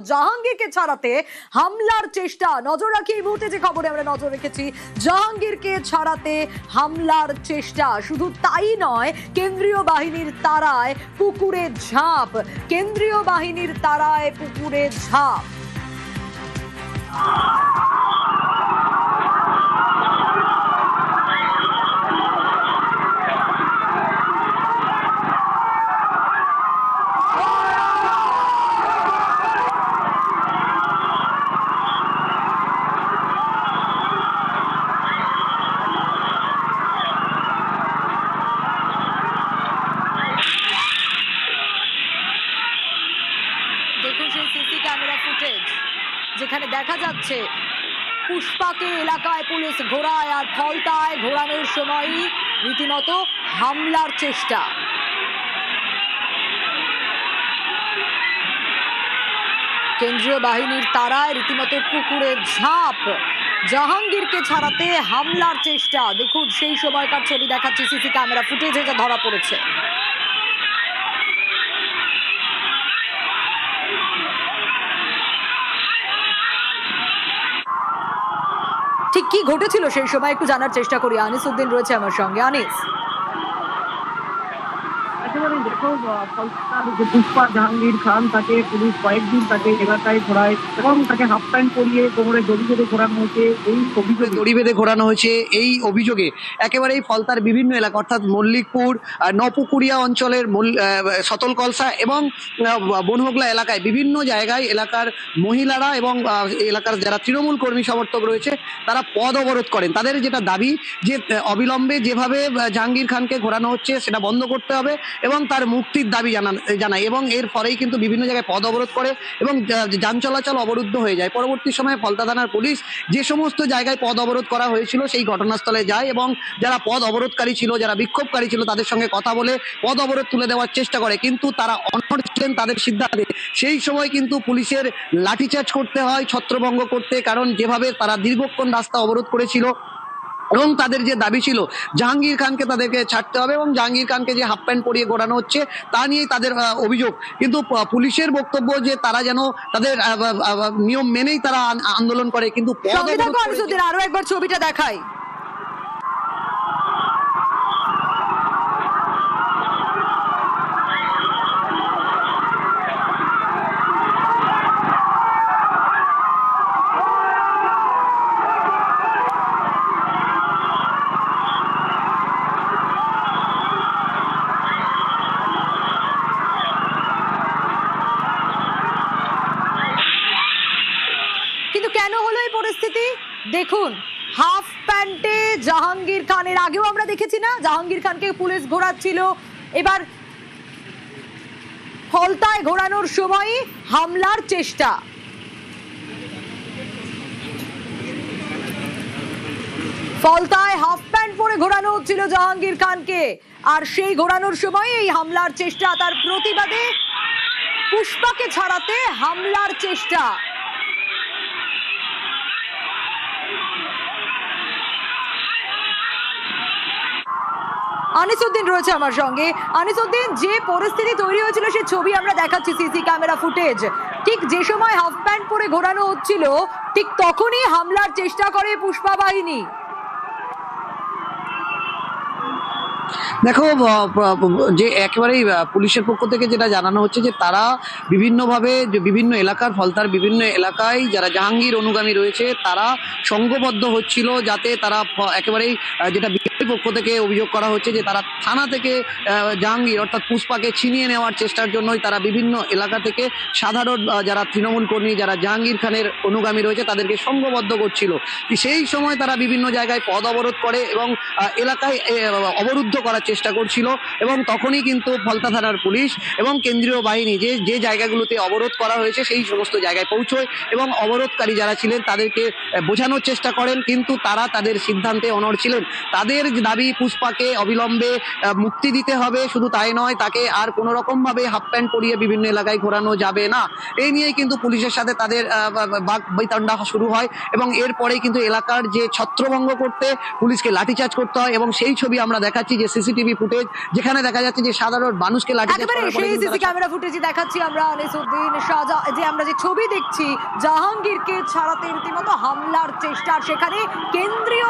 জাহাঙ্গীরকে ছাড়াতে হামলার চেষ্টা। নজর রাখি এই মুহূর্তে যে খবরে আমরা নজর রেখেছি, জাহাঙ্গীরকে ছাড়াতে হামলার চেষ্টা। শুধু তাই নয়, কেন্দ্রীয় বাহিনীর তাড়ায় পুকুরে ঝাঁপ। কেন্দ্রীয় বাহিনীর তাড়ায় পুকুরে ঝাঁপ। দেখুন সেই সিসি ক্যামেরা ফুটেজ, যেখানে দেখা যাচ্ছে পুষ্পাকে এলাকায় পুলিশ ঘোরায়, আর ফলতায় ঘোরানোর সময়ই রীতিমতো হামলার চেষ্টা। কেন্দ্রীয় বাহিনীর তাড়ায় রীতিমতো পুকুরে ঝাঁপ। জাহাঙ্গীরকে ছাড়াতে হামলার চেষ্টা। দেখুন সেই সময়কার ছবি দেখাচ্ছে সিসি ক্যামেরা ফুটেজে, যা ধরা পড়েছে। ঠিক কি ঘটেছিল সেই সময় একটু জানার চেষ্টা করি। আনিস উদ্দিন রয়েছে আমার সঙ্গে। আনিস, একেবারে দেখো, পুষ্পা জাহাঙ্গীর খান, তাকে পুলিশ কয়েকদিন তাকে এলাকায় ঘোরায় এবং তাকে হাফ প্যান্ট পরিয়ে কোমরে দড়ি বেঁধে ঘোরানো হয়েছে। এই অভিযোগে একেবারেই ফলতার বিভিন্ন এলাকা অর্থাৎ মল্লিকপুর, নপুকুরিয়া অঞ্চলের সতল কলসা এবং বনহোগলা এলাকায় বিভিন্ন জায়গায় এলাকার মহিলারা এবং এলাকার যারা তৃণমূল কর্মী সমর্থক রয়েছে তারা পথ অবরোধ করেন। তাদের যেটা দাবি যে অবিলম্বে যেভাবে জাহাঙ্গীর খানকে ঘোরানো হচ্ছে সেটা বন্ধ করতে হবে এবং তার মুক্তির দাবি জানায় এবং এর ফলেই কিন্তু বিভিন্ন জায়গায় পথ অবরোধ করে এবং যান চলাচল অবরুদ্ধ হয়ে যায়। পরবর্তী সময়ে ফলতা থানার পুলিশ যে সমস্ত জায়গায় পথ অবরোধ করা হয়েছিল সেই ঘটনাস্থলে যায় এবং যারা পথ অবরোধকারী ছিল, যারা বিক্ষোভকারী ছিল, তাদের সঙ্গে কথা বলে পথ অবরোধ তুলে দেওয়ার চেষ্টা করে, কিন্তু তারা অনড় ছিলেন তাদের সিদ্ধান্তে। সেই সময় কিন্তু পুলিশের লাঠিচার্জ করতে হয় ছত্রভঙ্গ করতে, কারণ যেভাবে তারা দীর্ঘক্ষণ রাস্তা অবরোধ করেছিল এবং তাদের যে দাবি ছিল জাহাঙ্গীর খানকে তাদেরকে ছাড়তে হবে এবং জাহাঙ্গীর খানকে যে হাফ প্যান্ট পরিয়ে ঘোরানো হচ্ছে তা নিয়েই তাদের অভিযোগ। কিন্তু পুলিশের বক্তব্য যে তারা যেন তাদের নিয়ম মেনেই তারা আন্দোলন করে, কিন্তু আরো একবার ছবিটা দেখাই। কিন্তু কেন হলো এই পরিস্থিতি? দেখুন, হাফ প্যান্টে জাহাঙ্গীর খানের আগেও আমরা দেখেছি না, জাহাঙ্গীর খানকে পুলিশ ঘোরাচ্ছিল। এবার ফলতায় ঘোরানোর সময় হামলার চেষ্টা। ফলতায় হাফ প্যান্ট পরে ঘোরানো হচ্ছিল জাহাঙ্গীর খানকে, আর সেই ঘোরানোর সময় এই হামলার চেষ্টা। তার প্রতিবাদে পুষ্পাকে ছাড়াতে হামলার চেষ্টা। আনিস উদ্দিন রয়েছে আমার সঙ্গে। আনিস উদ্দিন, যে পরিস্থিতি তৈরি হয়েছিল সেই ছবি আমরা দেখাচ্ছি, সিসি ক্যামেরা ফুটেজ। ঠিক যে সময় হাফ প্যান্ট পরে ঘোরানো হচ্ছিল ঠিক তখনই হামলার চেষ্টা করে পুষ্পা বাহিনী। দেখো, যে একেবারেই পুলিশের পক্ষ থেকে যেটা জানানো হচ্ছে যে তারা বিভিন্নভাবে বিভিন্ন এলাকার ফলতার বিভিন্ন এলাকায় যারা জাহাঙ্গীর অনুগামী রয়েছে তারা সংঘবদ্ধ হচ্ছিল, যাতে তারা একেবারেই যেটা বিজেপির পক্ষ থেকে অভিযোগ করা হচ্ছে যে তারা থানা থেকে জাহাঙ্গীর অর্থাৎ পুষ্পাকে ছিনিয়ে নেওয়ার চেষ্টার জন্যই তারা বিভিন্ন এলাকা থেকে সাধারণ যারা তৃণমূল কর্মী, যারা জাহাঙ্গীর খানের অনুগামী রয়েছে তাদেরকে সংঘবদ্ধ করছিল। সেই সময় তারা বিভিন্ন জায়গায় পথ অবরোধ করে এবং এলাকায় অবরুদ্ধ করার চেষ্টা করছিল এবং তখনই কিন্তু ফলতা থানার পুলিশ এবং কেন্দ্রীয় বাহিনী যে জায়গাগুলোতে অবরোধ করা হয়েছে সেই সমস্ত জায়গায় পৌঁছয় এবং অবরোধকারী যারা ছিলেন তাদেরকে বোঝানোর চেষ্টা করেন, কিন্তু তারা তাদের সিদ্ধান্তে অনড় ছিলেন। তাদের দাবি পুষ্পাকে অবিলম্বে মুক্তি দিতে হবে, শুধু তাই নয় তাকে আর কোনো রকমভাবে হাফ প্যান্ট পরিয়ে বিভিন্ন এলাকায় ঘোরানো যাবে না। এই নিয়েই কিন্তু পুলিশের সাথে তাদের বাকবিতণ্ডা শুরু হয় এবং এরপরেই কিন্তু এলাকার যে ছত্রভঙ্গ করতে পুলিশকে লাঠিচার্জ করতে হয় এবং সেই ছবি আমরা দেখাচ্ছি যে সিসিটিভি সিসিটিভি ফুটেজ, যেখানে দেখা যাচ্ছে যে সাধারণ মানুষকে লাঠিচার্জ একেবারে করার পরে সেই কিন্তু সিসি তারা ক্যামেরা ফুটেজে দেখাচ্ছি আমরা অনিসউদ্দিন যে আমরা যে ছবি দেখছি জাহাঙ্গীরকে ছাড়াতে রীতিমতো হামলার চেষ্টা, সেখানে কেন্দ্রীয়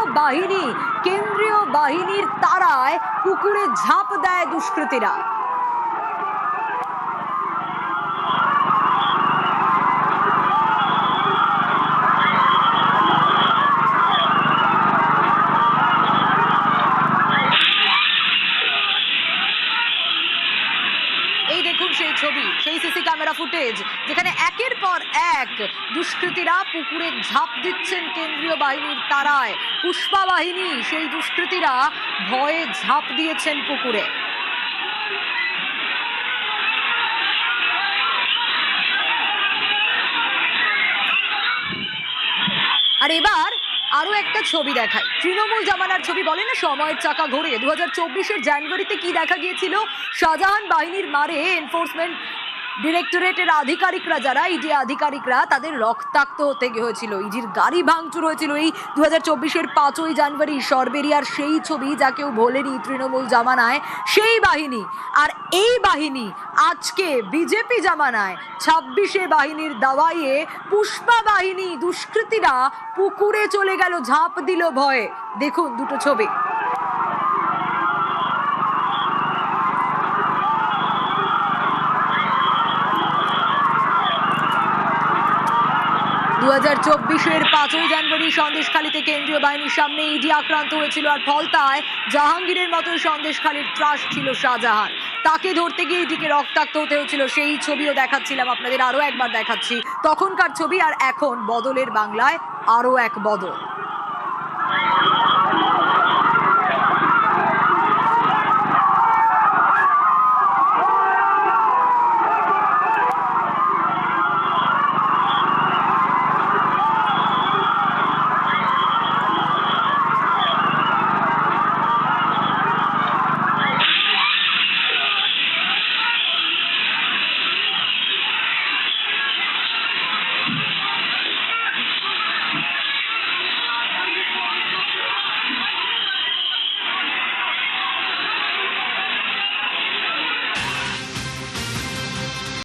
বাহিনীর তাড়ায় পুকুরে ঝাঁপ দেয় দুষ্কৃতীরা। এই দেখুন সেই ছবি, সেই সিসি ক্যামেরা ফুটেজ যেখানে একের পর এক দুষ্কৃতীরা পুকুরে ঝাঁপ দিচ্ছেন কেন্দ্রীয় বাহিনীর তাড়ায়। পুষ্পা বাহিনী সেই দুষ্কৃতীরা ভয়ে ঝাঁপ দিয়েছেন পুকুরে। আর এবার আরো একটা ছবি দেখাই, তৃণমূল জামানার ছবি। বলে না সময়ের চাকা ঘোরে। 2024-এর জানুয়ারিতে কি দেখা গিয়েছিল? শাহজাহান বাহিনীর মারে এনফোর্সমেন্ট ডিরেক্টরেটের আধিকারিকরা, যারা ইডি আধিকারিকরা, তাদের রক্তাক্ত হতে হয়েছিল, ইডির গাড়ি ভাঙচুর হয়েছিল। এই 2024-এর 5ই জানুয়ারি সরবেরিয়ার সেই ছবি, যা কেউ ভোলেনি তৃণমূল জামানায়, সেই বাহিনী। আর এই বাহিনী আজকে বিজেপি জামানায় 26-এ বাহিনীর দাওয়াইয়ে পুষ্পা বাহিনী, দুষ্কৃতীরা পুকুরে চলে গেল, ঝাঁপ দিল ভয়ে। দেখুন দুটো ছবি। 2024-এর 5ই জানুয়ারি সন্দেশখালীতে কেন্দ্রীয় বাহিনীর সামনে ইডি আক্রান্ত হয়েছিল। আর ফলতায় জাহাঙ্গীরের মতোই সন্দেশখালীর ত্রাস ছিল শাহজাহান। তাকে ধরতে গিয়ে ইডিকে রক্তাক্ত হতে হয়েছিল। সেই ছবিও দেখাচ্ছিলাম আপনাদের, আরো একবার দেখাচ্ছি তখনকার ছবি। আর এখন বদলের বাংলায় আরো এক বদল।